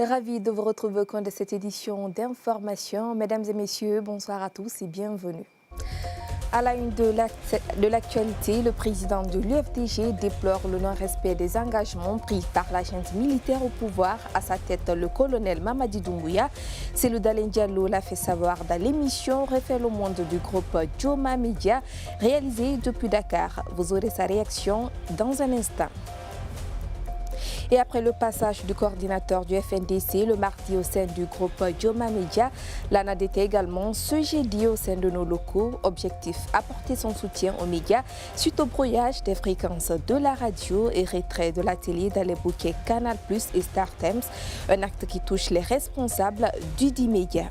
Ravi de vous retrouver au cours de cette édition d'information. Mesdames et messieurs, bonsoir à tous et bienvenue. À la une de l'actualité, le président de l'UFDG déplore le non-respect des engagements pris par la junte militaire au pouvoir. À sa tête, le colonel Mamadi Doumbouya. Cellou Dalein Diallo l'a fait savoir dans l'émission Refait au monde du groupe Joma Media, réalisée depuis Dakar. Vous aurez sa réaction dans un instant. Et après le passage du coordinateur du FNDC le mardi au sein du groupe Joma Media, l'ANAD était également ce jeudi au sein de nos locaux. Objectif, apporter son soutien aux médias suite au brouillage des fréquences de la radio et retrait de la télé dans les bouquets Canal+ et Star Times, un acte qui touche les responsables du dit média.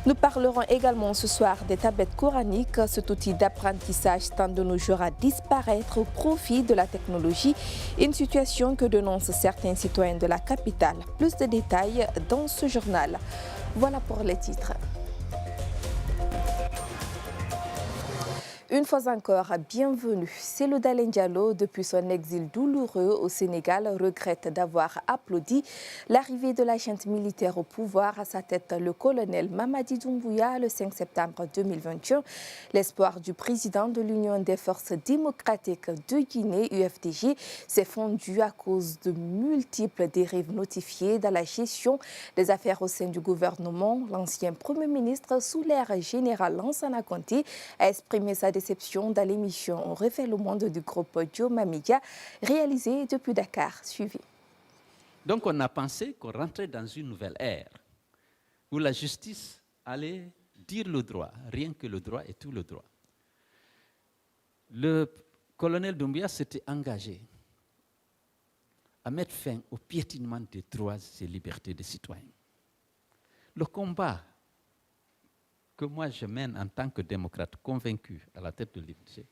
Nous parlerons également ce soir des tablettes coraniques. Cet outil d'apprentissage tend de nos jours à disparaître au profit de la technologie, une situation que dénoncent certains citoyens de la capitale. Plus de détails dans ce journal. Voilà pour les titres. Une fois encore, bienvenue. Cellou Dalein Diallo, depuis son exil douloureux au Sénégal, regrette d'avoir applaudi l'arrivée de la junte militaire au pouvoir. À sa tête, le colonel Mamadi Doumbouya le 5 septembre 2021. L'espoir du président de l'Union des forces démocratiques de Guinée, UFDG, s'est fondu à cause de multiples dérives notifiées dans la gestion des affaires au sein du gouvernement. L'ancien Premier ministre, sous l'ère général Lansana Conté, a exprimé sa déception dans l'émission On refait le monde du groupe Joma Media, réalisée depuis Dakar. Suivi. Donc on a pensé qu'on rentrait dans une nouvelle ère où la justice allait dire le droit, rien que le droit et tout le droit. Le colonel Doumbouya s'était engagé à mettre fin au piétinement des droits et libertés des citoyens. Le combat que moi je mène en tant que démocrate convaincu à la tête de l'UFDG,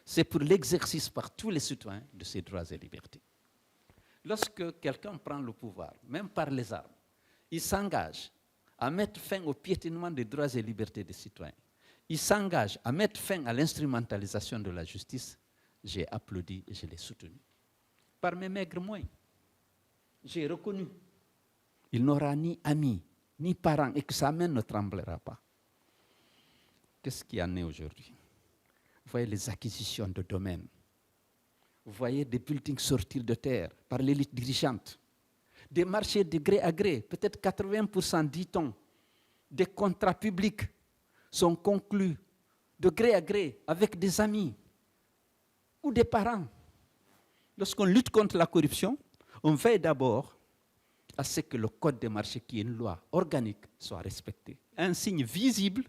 c'est pour l'exercice par tous les citoyens de ces droits et libertés. Lorsque quelqu'un prend le pouvoir, même par les armes, il s'engage à mettre fin au piétinement des droits et libertés des citoyens. Il s'engage à mettre fin à l'instrumentalisation de la justice. J'ai applaudi et je l'ai soutenu. Par mes maigres moyens, j'ai reconnu. Il n'aura ni amis, ni parents et que sa main ne tremblera pas. Qu'est-ce qui en est aujourd'hui? Vous voyez les acquisitions de domaines. Vous voyez des buildings sortir de terre par l'élite dirigeante. Des marchés de gré à gré, peut-être 80%, dit-on, des contrats publics sont conclus de gré à gré avec des amis ou des parents. Lorsqu'on lutte contre la corruption, on veille d'abord à ce que le code des marchés, qui est une loi organique, soit respecté. Un signe visible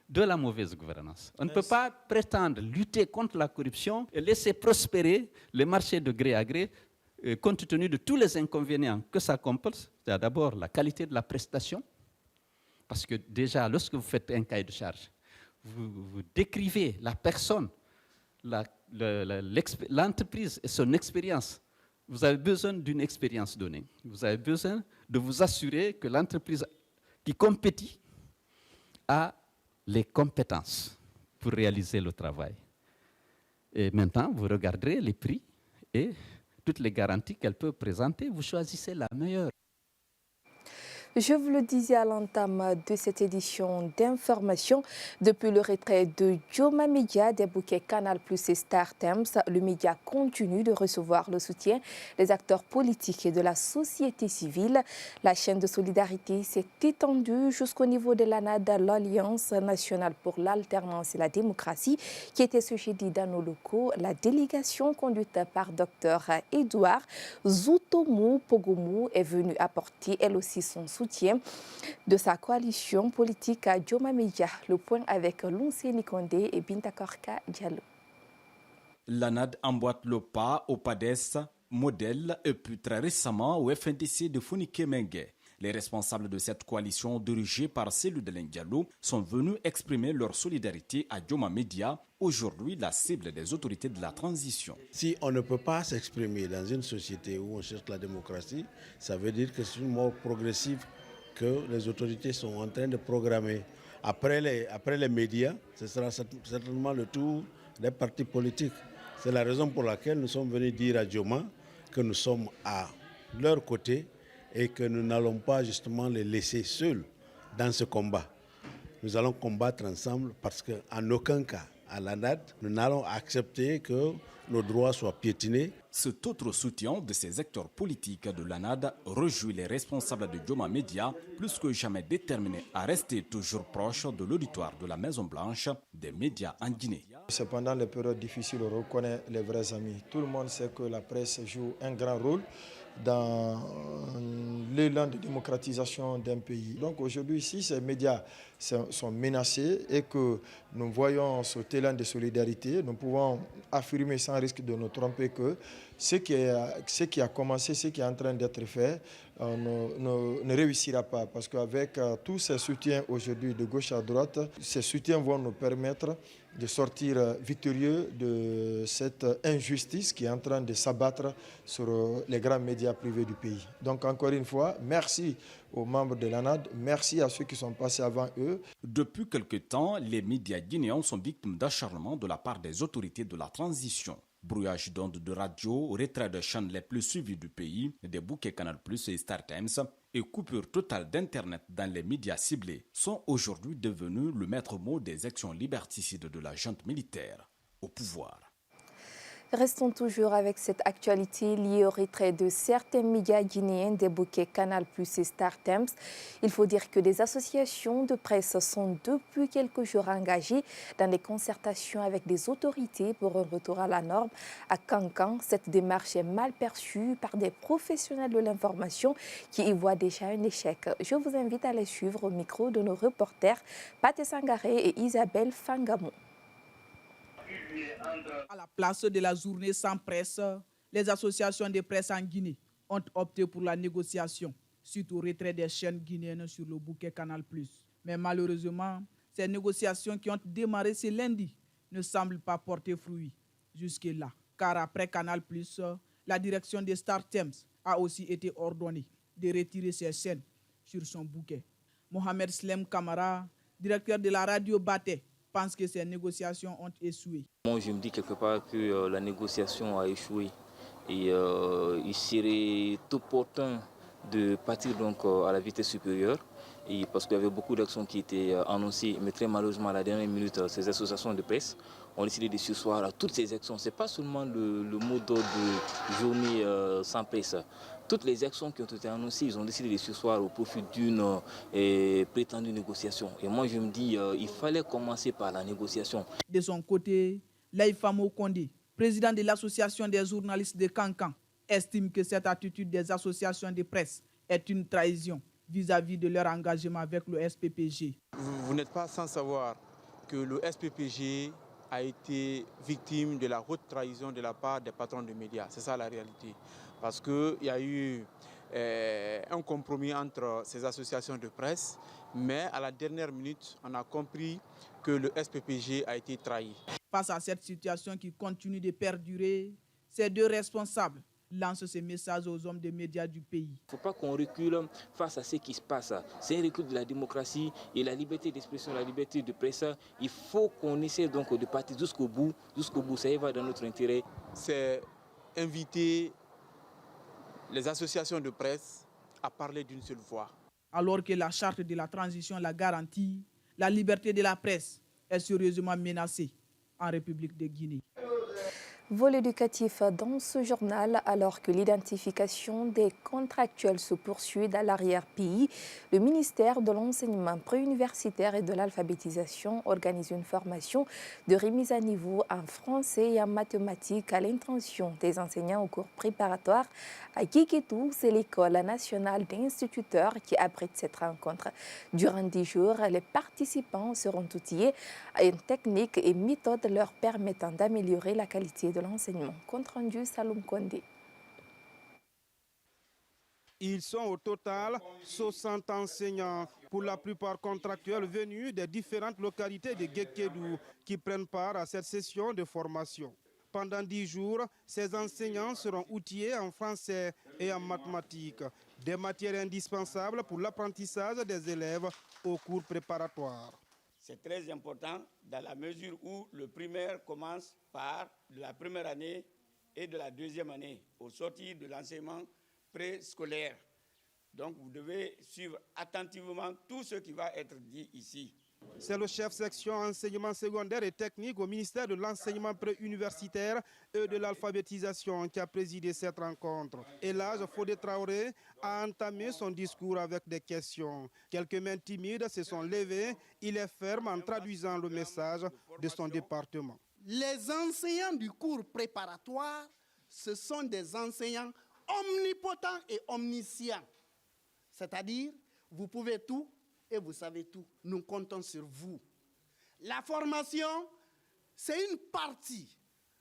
de la mauvaise gouvernance. On ne peut pas prétendre lutter contre la corruption et laisser prospérer les marchés de gré à gré, compte tenu de tous les inconvénients que ça comporte. C'est d'abord la qualité de la prestation, parce que déjà, lorsque vous faites un cahier de charge, vous décrivez la personne, l'entreprise et son expérience. Vous avez besoin d'une expérience donnée. Vous avez besoin de vous assurer que l'entreprise qui compétit a les compétences pour réaliser le travail. Et maintenant, vous regarderez les prix et toutes les garanties qu'elle peut présenter. Vous choisissez la meilleure. Je vous le disais à l'entame de cette édition d'information, depuis le retrait de Joma Media des bouquets Canal+ et Star Times, le média continue de recevoir le soutien des acteurs politiques et de la société civile. La chaîne de solidarité s'est étendue jusqu'au niveau de l'ANAD, l'Alliance nationale pour l'alternance et la démocratie, qui était ce jeudi dans nos locaux. La délégation conduite par Dr Edouard Zoutomou Pogoumou est venue apporter elle aussi son soutien de sa coalition politique à Joma Media. Le point avec Lunseni Kondé et Bintakorka Diallo. L'ANAD emboîte le pas au PADES, modèle et puis très récemment au FNDC de Founike Mengue. Les responsables de cette coalition dirigée par Cellou Dalein Diallo sont venus exprimer leur solidarité à Joma Media, aujourd'hui la cible des autorités de la transition. Si on ne peut pas s'exprimer dans une société où on cherche la démocratie, ça veut dire que c'est une mort progressive que les autorités sont en train de programmer. Après les médias, ce sera certainement le tour des partis politiques. C'est la raison pour laquelle nous sommes venus dire à Joma que nous sommes à leur côté et que nous n'allons pas justement les laisser seuls dans ce combat. Nous allons combattre ensemble parce qu'en aucun cas, à l'ANAD, nous n'allons accepter que nos droits soient piétinés. Cet autre soutien de ces acteurs politiques de l'ANAD réjouit les responsables de Joma Media, plus que jamais déterminés à rester toujours proches de l'auditoire de la Maison-Blanche des médias en Guinée. C'est pendant les périodes difficiles qu'on reconnaît les vrais amis. Tout le monde sait que la presse joue un grand rôle dans l'élan de démocratisation d'un pays. Donc aujourd'hui, si ces médias sont menacés et que nous voyons cet élan de solidarité, nous pouvons affirmer sans risque de nous tromper que ce qui a commencé, ce qui est en train d'être fait, ne réussira pas. Parce qu'avec tous ces soutiens aujourd'hui de gauche à droite, ces soutiens vont nous permettre de sortir victorieux de cette injustice qui est en train de s'abattre sur les grands médias privés du pays. Donc encore une fois, merci aux membres de l'ANAD, merci à ceux qui sont passés avant eux. Depuis quelque temps, les médias guinéens sont victimes d'acharnement de la part des autorités de la transition. Brouillage d'ondes de radio, retrait des chaînes les plus suivies du pays, des bouquets Canal+, et Star Times, et coupure totale d'Internet dans les médias ciblés sont aujourd'hui devenus le maître mot des actions liberticides de la junte militaire au pouvoir. Restons toujours avec cette actualité liée au retrait de certains médias guinéens des bouquets Canal+ et Star Times. Il faut dire que des associations de presse sont depuis quelques jours engagées dans des concertations avec des autorités pour un retour à la norme. À Kankan, cette démarche est mal perçue par des professionnels de l'information qui y voient déjà un échec. Je vous invite à les suivre au micro de nos reporters Pathé Sangaré et Isabelle Fangamo. À la place de la journée sans presse, les associations de presse en Guinée ont opté pour la négociation suite au retrait des chaînes guinéennes sur le bouquet Canal+. Mais malheureusement, ces négociations qui ont démarré ce lundi ne semblent pas porter fruit jusque-là. Car après Canal+, la direction des Star Times a aussi été ordonnée de retirer ses chaînes sur son bouquet. Mohamed Slem Kamara, directeur de la radio Baté, pense que ces négociations ont échoué. Moi, je me dis quelque part que la négociation a échoué et il serait opportun de partir donc à la vitesse supérieure. Et parce qu'il y avait beaucoup d'actions qui étaient annoncées, mais très malheureusement à la dernière minute, ces associations de presse ont décidé de surseoir à toutes ces actions. Ce n'est pas seulement le mot d'ordre de journée sans presse. Toutes les actions qui ont été annoncées, ils ont décidé de surseoir au profit d'une prétendue négociation. Et moi, je me dis il fallait commencer par la négociation. De son côté, Laïfamo Kondé, président de l'association des journalistes de Kankan, estime que cette attitude des associations de presse est une trahison vis-à-vis de leur engagement avec le SPPG. Vous n'êtes pas sans savoir que le SPPG a été victime de la haute trahison de la part des patrons de médias. C'est ça la réalité. Parce qu'il y a eu un compromis entre ces associations de presse, mais à la dernière minute, on a compris que le SPPG a été trahi. Face à cette situation qui continue de perdurer, ces deux responsables lancent ces messages aux hommes des médias du pays. Il ne faut pas qu'on recule face à ce qui se passe. C'est un recul de la démocratie et la liberté d'expression, la liberté de presse. Il faut qu'on essaie donc de partir jusqu'au bout. Ça y va dans notre intérêt. C'est inviter les associations de presse à parler d'une seule voix. Alors que la charte de la transition la garantit, la liberté de la presse est sérieusement menacée en République de Guinée. Vol éducatif dans ce journal, alors que l'identification des contractuels se poursuit dans l'arrière-pays, le ministère de l'enseignement préuniversitaire et de l'alphabétisation organise une formation de remise à niveau en français et en mathématiques à l'intention des enseignants au cours préparatoire. À Guéguétou, c'est l'école nationale d'instituteurs qui abrite cette rencontre. Durant 10 jours, les participants seront outillés à une technique et méthode leur permettant d'améliorer la qualité de l'enseignement. Compte rendu Saloum Kondé. Ils sont au total 60 enseignants, pour la plupart contractuels venus des différentes localités de Guéguédou, qui prennent part à cette session de formation. Pendant 10 jours, ces enseignants seront outillés en français et en mathématiques, des matières indispensables pour l'apprentissage des élèves au cours préparatoire. C'est très important dans la mesure où le primaire commence par la première année et de la deuxième année, au sortir de l'enseignement préscolaire. Donc vous devez suivre attentivement tout ce qui va être dit ici. C'est le chef section enseignement secondaire et technique au ministère de l'enseignement préuniversitaire et de l'alphabétisation qui a présidé cette rencontre. Et là, Fodé Traoré a entamé son discours avec des questions. Quelques mains timides se sont levées. Il est ferme en traduisant le message de son département. Les enseignants du cours préparatoire, ce sont des enseignants omnipotents et omniscients. C'est-à-dire, vous pouvez tout et vous savez tout. Nous comptons sur vous. La formation, c'est une partie.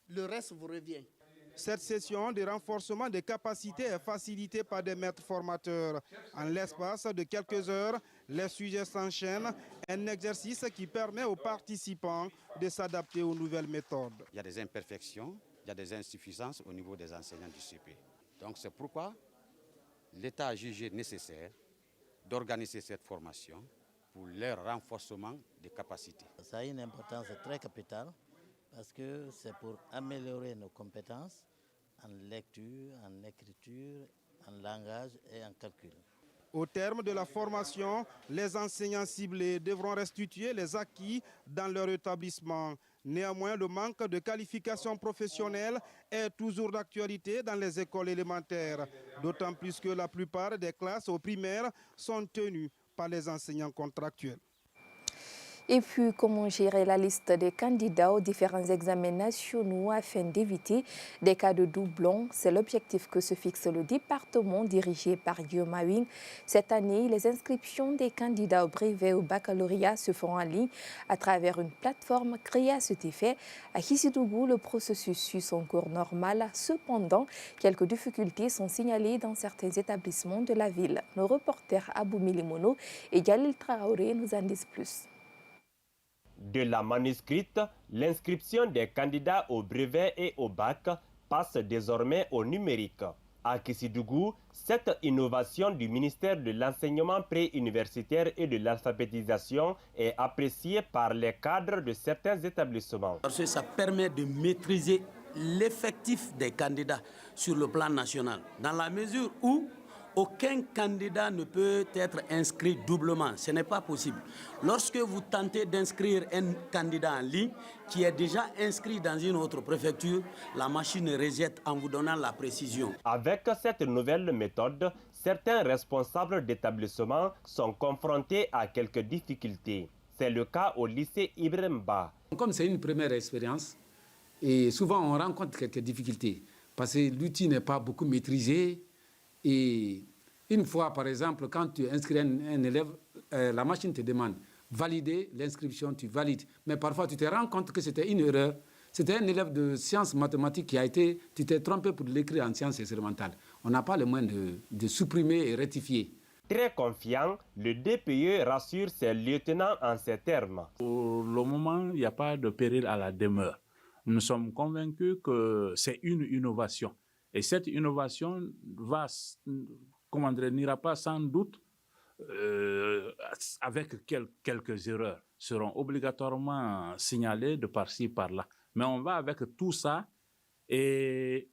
Le reste vous revient. Cette session de renforcement des capacités est facilitée par des maîtres formateurs. En l'espace de quelques heures, les sujets s'enchaînent, un exercice qui permet aux participants de s'adapter aux nouvelles méthodes. Il y a des imperfections, il y a des insuffisances au niveau des enseignants du CP. Donc c'est pourquoi l'État a jugé nécessaire d'organiser cette formation pour leur renforcement des capacités. Ça a une importance très capitale parce que c'est pour améliorer nos compétences en lecture, en écriture, en langage et en calcul. Au terme de la formation, les enseignants ciblés devront restituer les acquis dans leur établissement. Néanmoins, le manque de qualification professionnelle est toujours d'actualité dans les écoles élémentaires, d'autant plus que la plupart des classes au primaire sont tenues par les enseignants contractuels. Et puis, comment gérer la liste des candidats aux différents examens nationaux afin d'éviter des cas de doublons? C'est l'objectif que se fixe le département dirigé par Guillaume Awing. Cette année, les inscriptions des candidats au brevet au baccalauréat se font en ligne à travers une plateforme créée à cet effet. À Kissidougou, le processus suit son cours normal. Cependant, quelques difficultés sont signalées dans certains établissements de la ville. Nos reporters Abou Milimono et Galil Traoré nous en disent plus. De la manuscrite, l'inscription des candidats au brevet et au bac passe désormais au numérique. À Kissidougou, cette innovation du ministère de l'enseignement préuniversitaire et de l'alphabétisation est appréciée par les cadres de certains établissements. Parce que ça permet de maîtriser l'effectif des candidats sur le plan national, dans la mesure où aucun candidat ne peut être inscrit doublement. Ce n'est pas possible. Lorsque vous tentez d'inscrire un candidat en ligne qui est déjà inscrit dans une autre préfecture, la machine rejette en vous donnant la précision. Avec cette nouvelle méthode, certains responsables d'établissements sont confrontés à quelques difficultés. C'est le cas au lycée Ibrahim Ba. Comme c'est une première expérience, et souvent on rencontre quelques difficultés parce que l'outil n'est pas beaucoup maîtrisé. Et une fois, par exemple, quand tu inscris un élève, la machine te demande valider l'inscription, tu valides. Mais parfois, tu te rends compte que c'était une erreur. C'était un élève de sciences mathématiques tu t'es trompé pour l'écrire en sciences expérimentales. On n'a pas le moyen de supprimer et rectifier. Très confiant, le DPE rassure ses lieutenants en ces termes. Pour le moment, il n'y a pas de péril à la demeure. Nous sommes convaincus que c'est une innovation. Et cette innovation n'ira pas sans doute avec quelques erreurs, seront obligatoirement signalées de par-ci, par-là. Mais on va avec tout ça et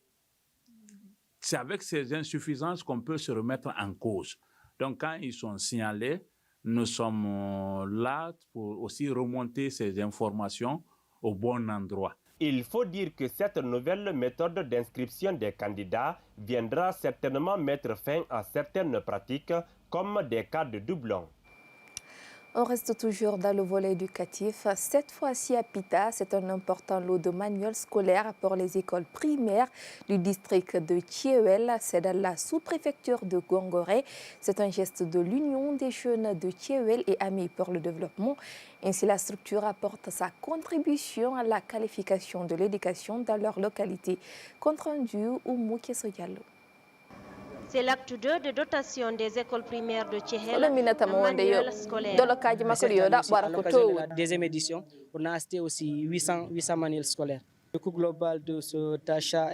c'est avec ces insuffisances qu'on peut se remettre en cause. Donc quand ils sont signalés, nous sommes là pour aussi remonter ces informations au bon endroit. Il faut dire que cette nouvelle méthode d'inscription des candidats viendra certainement mettre fin à certaines pratiques comme des cas de doublons. On reste toujours dans le volet éducatif. Cette fois-ci à Pita, c'est un important lot de manuels scolaires pour les écoles primaires du district de Thiéouel. C'est dans la sous-préfecture de Gongoré. C'est un geste de l'Union des jeunes de Thiéouel et Amis pour le développement. Ainsi, la structure apporte sa contribution à la qualification de l'éducation dans leur localité. Compte rendu Oumou Kessoyalo. C'est l'acte 2 de dotation des écoles primaires de Thiéouel, un manuel scolaire. À l'occasion de la deuxième édition, on a acheté aussi 800 manuels scolaires. Le coût global de cet achat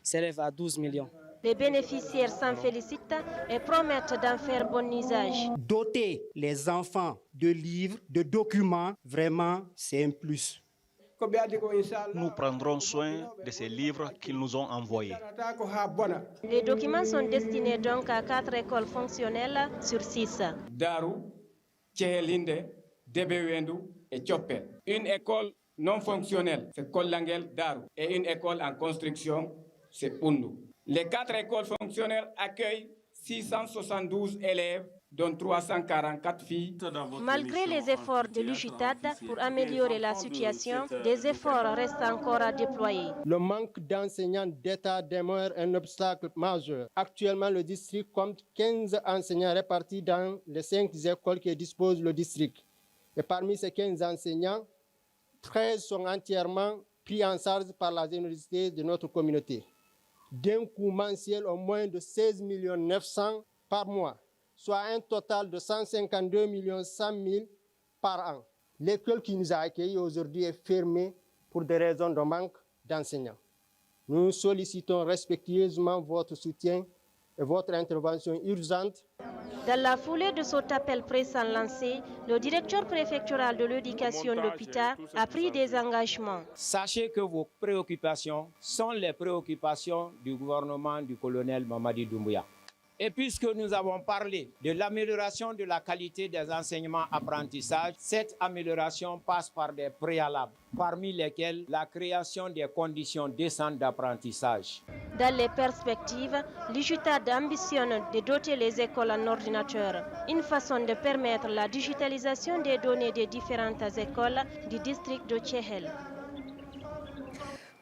s'élève à 12 millions. Les bénéficiaires s'en félicitent et promettent d'en faire bon usage. Doter les enfants de livres, de documents, vraiment, c'est un plus. Nous prendrons soin de ces livres qu'ils nous ont envoyés. Les documents sont destinés donc à 4 écoles fonctionnelles sur 6. Daru, Tchehelinde, Debewendu et Tchopel. Une école non fonctionnelle, c'est Kolangel Daru. Et une école en construction, c'est Undu. Les 4 écoles fonctionnelles accueillent 672 élèves, dont 344 filles. Malgré les efforts de l'UJTAD pour améliorer la situation, des efforts restent encore à déployer. Le manque d'enseignants d'État demeure un obstacle majeur. Actuellement, le district compte 15 enseignants répartis dans les 5 écoles que dispose le district. Et parmi ces 15 enseignants, 13 sont entièrement pris en charge par la générosité de notre communauté. D'un coût mensuel au moins de 16 900 par mois, soit un total de 152 100 000 par an. L'école qui nous a accueillis aujourd'hui est fermée pour des raisons de manque d'enseignants. Nous sollicitons respectueusement votre soutien et votre intervention urgente. Dans la foulée de cet appel pressant lancé, le directeur préfectoral de l'éducation de Pita a pris des engagements. Sachez que vos préoccupations sont les préoccupations du gouvernement du colonel Mamadi Doumbouya. Et puisque nous avons parlé de l'amélioration de la qualité des enseignements apprentissages, cette amélioration passe par des préalables, parmi lesquels la création des conditions décentes d'apprentissage. Dans les perspectives, l'UJTAD ambitionne de doter les écoles en ordinateurs, une façon de permettre la digitalisation des données des différentes écoles du district de Tchehel.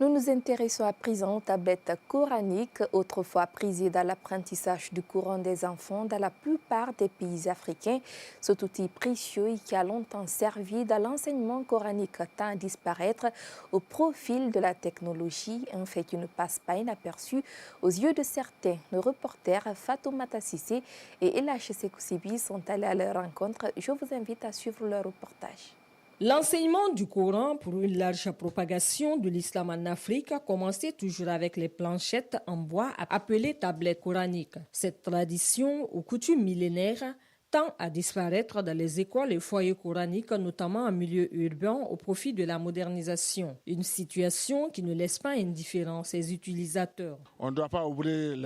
Nous nous intéressons à présent aux tablettes coraniques, autrefois prisées dans l'apprentissage du Coran des enfants dans la plupart des pays africains. Cet outil précieux et qui a longtemps servi dans l'enseignement coranique tend à disparaître au profil de la technologie, un fait qui ne passe pas inaperçu aux yeux de certains. Nos reporters Fatoumata Sissé et Elache Sekousibi sont allés à leur rencontre. Je vous invite à suivre leur reportage. L'enseignement du Coran pour une large propagation de l'islam en Afrique a commencé toujours avec les planchettes en bois appelées tablettes coraniques. Cette tradition ou coutume millénaire tend à disparaître dans les écoles et foyers coraniques, notamment en milieu urbain, au profit de la modernisation. Une situation qui ne laisse pas indifférents ses utilisateurs. On ne doit pas oublier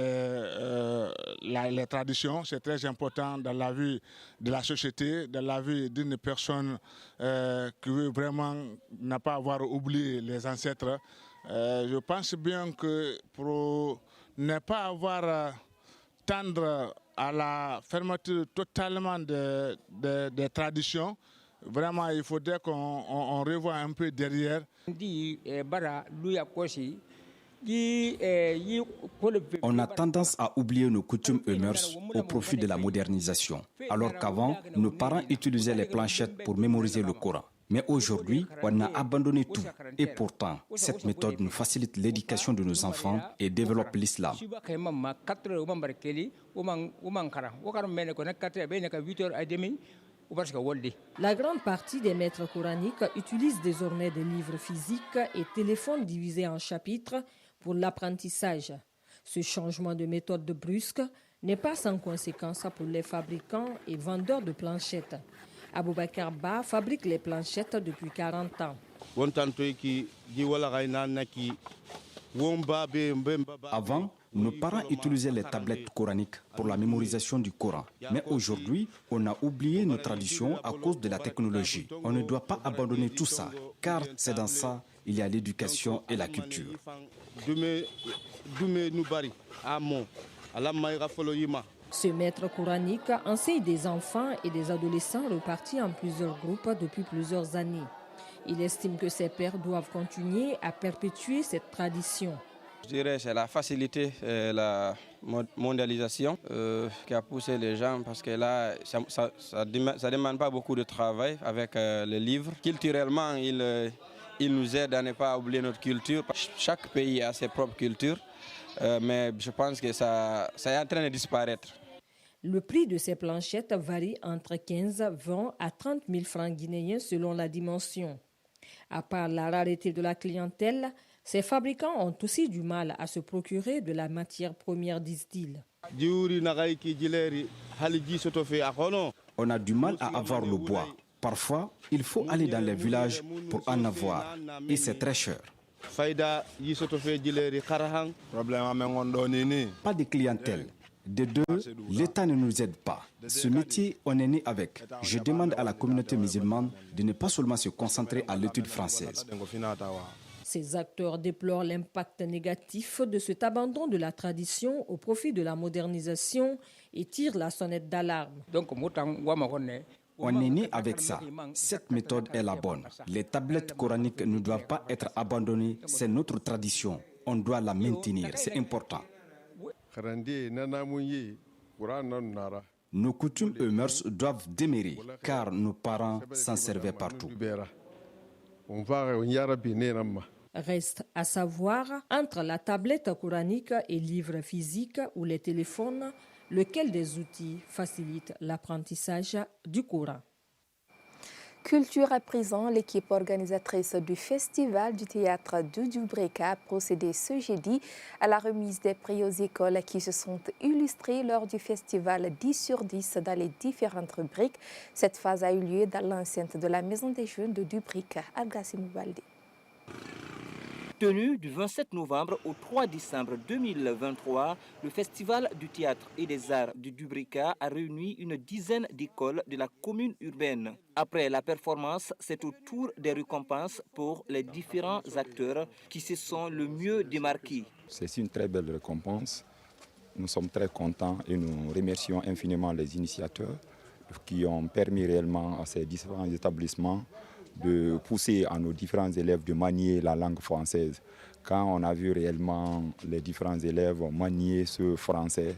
les traditions, c'est très important dans la vie de la société, dans la vie d'une personne qui veut vraiment n'a pas avoir oublié les ancêtres. Je pense bien que pour ne pas avoir tendre à la fermeture totalement des traditions, vraiment il faudrait qu'on revoie un peu derrière. On a tendance à oublier nos coutumes et mœurs au profit de la modernisation, alors qu'avant, nos parents utilisaient les planchettes pour mémoriser le Coran. Mais aujourd'hui, on a abandonné tout. Et pourtant, cette méthode nous facilite l'éducation de nos enfants et développe l'islam. La grande partie des maîtres coraniques utilisent désormais des livres physiques et téléphones divisés en chapitres pour l'apprentissage. Ce changement de méthode brusque n'est pas sans conséquence pour les fabricants et vendeurs de planchettes. Aboubakar Ba fabrique les planchettes depuis 40 ans. Avant, nos parents utilisaient les tablettes coraniques pour la mémorisation du Coran. Mais aujourd'hui, on a oublié nos traditions à cause de la technologie. On ne doit pas abandonner tout ça, car c'est dans ça il y a l'éducation et la culture. Ce maître coranique enseigne des enfants et des adolescents repartis en plusieurs groupes depuis plusieurs années. Il estime que ses pairs doivent continuer à perpétuer cette tradition. Je dirais que c'est la facilité, la mondialisation qui a poussé les gens parce que là, ça demande pas beaucoup de travail avec les livres. Culturellement, il nous aide à ne pas oublier notre culture. Chaque pays a ses propres cultures. Mais je pense que ça est en train de disparaître. Le prix de ces planchettes varie entre 15, 20 à 30 000 francs guinéens selon la dimension. À part la rareté de la clientèle, ces fabricants ont aussi du mal à se procurer de la matière première, disent-ils. On a du mal à avoir le bois Parfois, il faut aller dans les villages pour en avoir et c'est très cher. Pas de clientèle. De deux, l'État ne nous aide pas. Ce métier, on est né avec. Je demande à la communauté musulmane de ne pas seulement se concentrer à l'étude française. Ces acteurs déplorent l'impact négatif de cet abandon de la tradition au profit de la modernisation et tirent la sonnette d'alarme. On est né avec ça. Cette méthode est la bonne. Les tablettes coraniques ne doivent pas être abandonnées. C'est notre tradition. On doit la maintenir. C'est important. Nos coutumes et mœurs doivent demeurer, car nos parents s'en servaient partout. Reste à savoir, entre la tablette coranique et livres physiques ou les téléphones, lequel des outils facilite l'apprentissage du Coran. Culture à présent, l'équipe organisatrice du Festival du théâtre de Dubreka a procédé ce jeudi à la remise des prix aux écoles qui se sont illustrées lors du festival 10 sur 10 dans les différentes rubriques. Cette phase a eu lieu dans l'enceinte de la Maison des Jeunes de Dubreka, Algassimou Baldé. Tenu du 27 novembre au 3 décembre 2023, le Festival du théâtre et des arts de Dubreka a réuni une dizaine d'écoles de la commune urbaine. Après la performance, c'est au tour des récompenses pour les différents acteurs qui se sont le mieux démarqués. C'est une très belle récompense. Nous sommes très contents et nous remercions infiniment les initiateurs qui ont permis réellement à ces différents établissements de pousser à nos différents élèves de manier la langue française. Quand on a vu réellement les différents élèves manier ce français,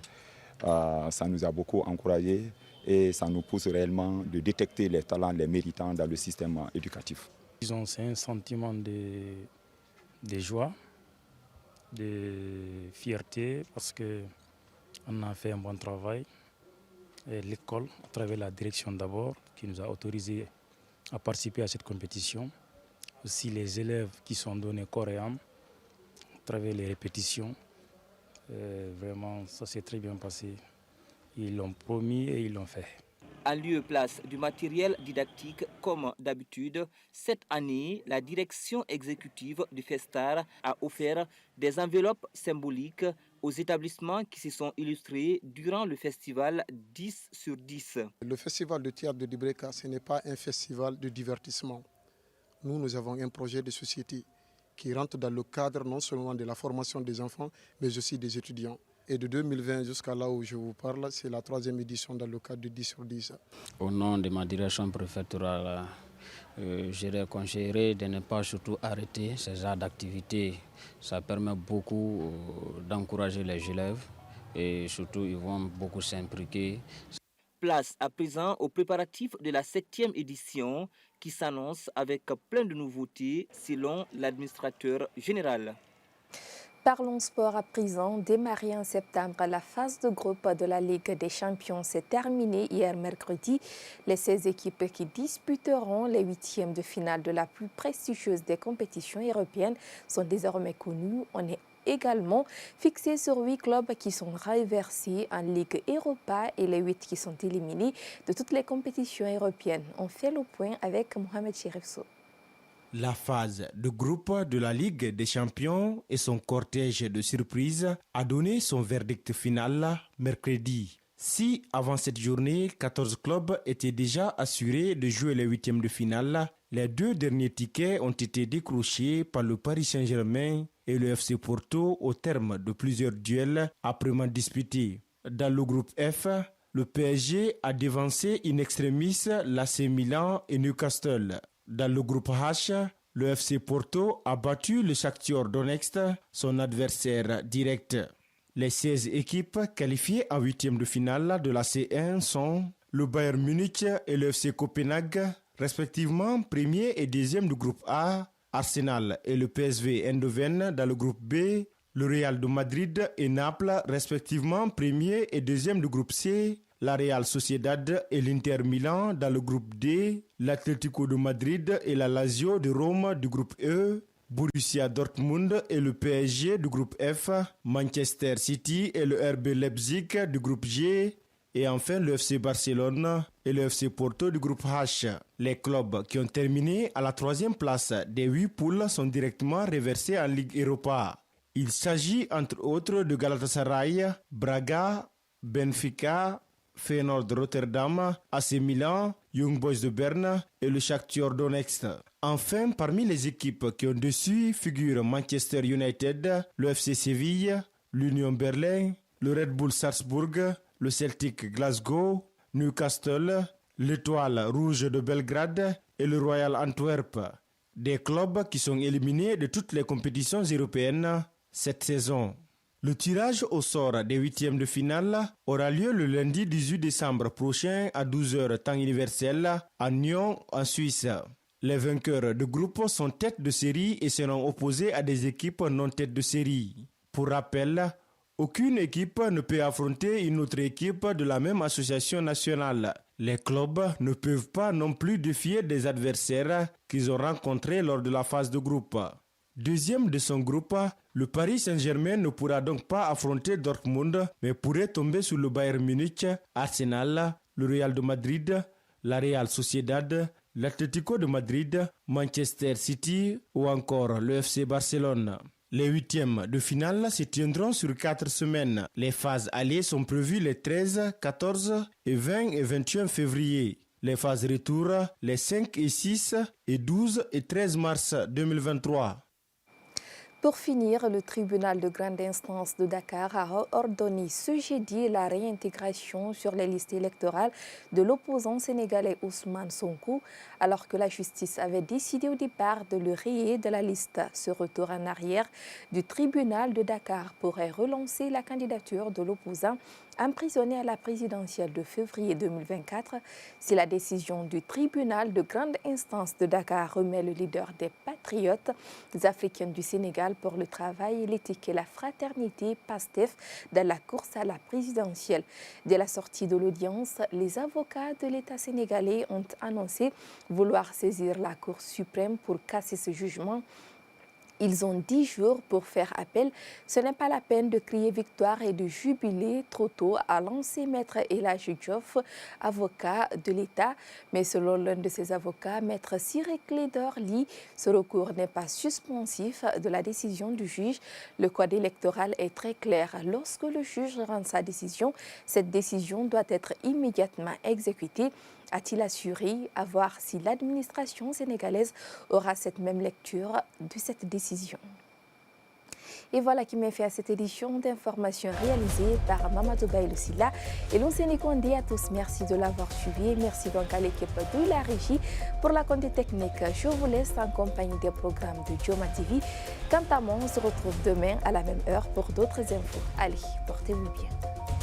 ça nous a beaucoup encouragés et ça nous pousse réellement de détecter les talents, les méritants dans le système éducatif. C'est un sentiment de joie, de fierté parce qu'on a fait un bon travail. L'école, à travers la direction d'abord, qui nous a autorisés à participer à cette compétition. Aussi les élèves qui sont donnés corps et âme à travers les répétitions. Vraiment, ça s'est très bien passé. Ils l'ont promis et ils l'ont fait. En lieu place du matériel didactique, comme d'habitude, cette année, la direction exécutive du Festar a offert des enveloppes symboliques aux établissements qui se sont illustrés durant le festival 10 sur 10. Le festival de théâtre de Dubreka, ce n'est pas un festival de divertissement. Nous avons un projet de société qui rentre dans le cadre non seulement de la formation des enfants, mais aussi des étudiants. Et de 2020 jusqu'à là où je vous parle, c'est la 3e édition dans le cadre de 10 sur 10. Au nom de ma direction préfectorale, je conseillerais de ne pas surtout arrêter ces genres d'activités. Ça permet beaucoup d'encourager les élèves et surtout ils vont beaucoup s'impliquer. Place à présent aux préparatifs de la 7e édition qui s'annonce avec plein de nouveautés selon l'administrateur général. Parlons sport à présent. Démarrée en septembre, la phase de groupe de la Ligue des champions s'est terminée hier mercredi. Les 16 équipes qui disputeront les 8e de finale de la plus prestigieuse des compétitions européennes sont désormais connues. On est également fixé sur 8 clubs qui sont reversés en Ligue Europa et les 8 qui sont éliminés de toutes les compétitions européennes. On fait le point avec Mohamed Chérifso. La phase de groupe de la Ligue des champions et son cortège de surprises a donné son verdict final mercredi. Si avant cette journée, 14 clubs étaient déjà assurés de jouer les 8e de finale, les 2 derniers tickets ont été décrochés par le Paris Saint-Germain et le FC Porto au terme de plusieurs duels âprement disputés. Dans le groupe F, le PSG a devancé in extremis l'AC Milan et Newcastle. Dans le groupe H, le FC Porto a battu le Shakhtar Donetsk, son adversaire direct. Les 16 équipes qualifiées en 8e de finale de la C1 sont le Bayern Munich et le FC Copenhague, respectivement 1er et 2e du groupe A, Arsenal et le PSV Eindhoven dans le groupe B, le Real de Madrid et Naples, respectivement 1er et 2e du groupe C, la Real Sociedad et l'Inter Milan dans le groupe D, l'Atlético de Madrid et la Lazio de Rome du groupe E, Borussia Dortmund et le PSG du groupe F, Manchester City et le RB Leipzig du groupe G, et enfin le FC Barcelone et le FC Porto du groupe H. Les clubs qui ont terminé à la 3e place des 8 poules sont directement reversés en Ligue Europa. Il s'agit entre autres de Galatasaray, Braga, Benfica, Feyenoord de Rotterdam, AC Milan, Young Boys de Berne et le Shakhtar Donetsk. Enfin, parmi les équipes qui ont dessus figurent Manchester United, le FC Séville, l'Union Berlin, le Red Bull Salzbourg, le Celtic Glasgow, Newcastle, l'Étoile Rouge de Belgrade et le Royal Antwerp. Des clubs qui sont éliminés de toutes les compétitions européennes cette saison. Le tirage au sort des 8e de finale aura lieu le lundi 18 décembre prochain à 12h temps universel à Nyon en Suisse. Les vainqueurs de groupe sont têtes de série et seront opposés à des équipes non têtes de série. Pour rappel, aucune équipe ne peut affronter une autre équipe de la même association nationale. Les clubs ne peuvent pas non plus défier des adversaires qu'ils ont rencontrés lors de la phase de groupe. Deuxième de son groupe, le Paris Saint-Germain ne pourra donc pas affronter Dortmund, mais pourrait tomber sur le Bayern Munich, Arsenal, le Real de Madrid, la Real Sociedad, l'Atlético de Madrid, Manchester City ou encore le FC Barcelone. Les 8e de finale se tiendront sur 4 semaines. Les phases allées sont prévues les 13, 14 et 20 et 21 février. Les phases retour les 5 et 6 et 12 et 13 mars 2023. Pour finir, le tribunal de grande instance de Dakar a ordonné ce jeudi la réintégration sur les listes électorales de l'opposant sénégalais Ousmane Sonko, alors que la justice avait décidé au départ de le rayer de la liste. Ce retour en arrière du tribunal de Dakar pourrait relancer la candidature de l'opposant emprisonné à la présidentielle de février 2024 si la décision du tribunal de grande instance de Dakar remet le leader des patriotes africains du Sénégal pour le travail, l'éthique et la fraternité PASTEF dans la course à la présidentielle. Dès la sortie de l'audience, les avocats de l'État sénégalais ont annoncé vouloir saisir la Cour suprême pour casser ce jugement. Ils ont 10 jours pour faire appel. Ce n'est pas la peine de crier victoire et de jubiler trop tôt, a lancé Maître Elhadji Diouf, avocat de l'État. Mais selon l'un de ses avocats, Maître Ciré Clédor Ly, ce recours n'est pas suspensif de la décision du juge. Le code électoral est très clair. Lorsque le juge rend sa décision, cette décision doit être immédiatement exécutée. A-t-il assuré, à voir si l'administration sénégalaise aura cette même lecture de cette décision. Et voilà qui met fin à cette édition d'information réalisée par Mamadou Baïlou Silla et l'Onseni Kondé. À tous, merci de l'avoir suivi. Merci donc à l'équipe de la régie pour la conduite technique. Je vous laisse en compagnie des programmes de Dioma TV. Quant à moi, on se retrouve demain à la même heure pour d'autres infos. Allez, portez-vous bien.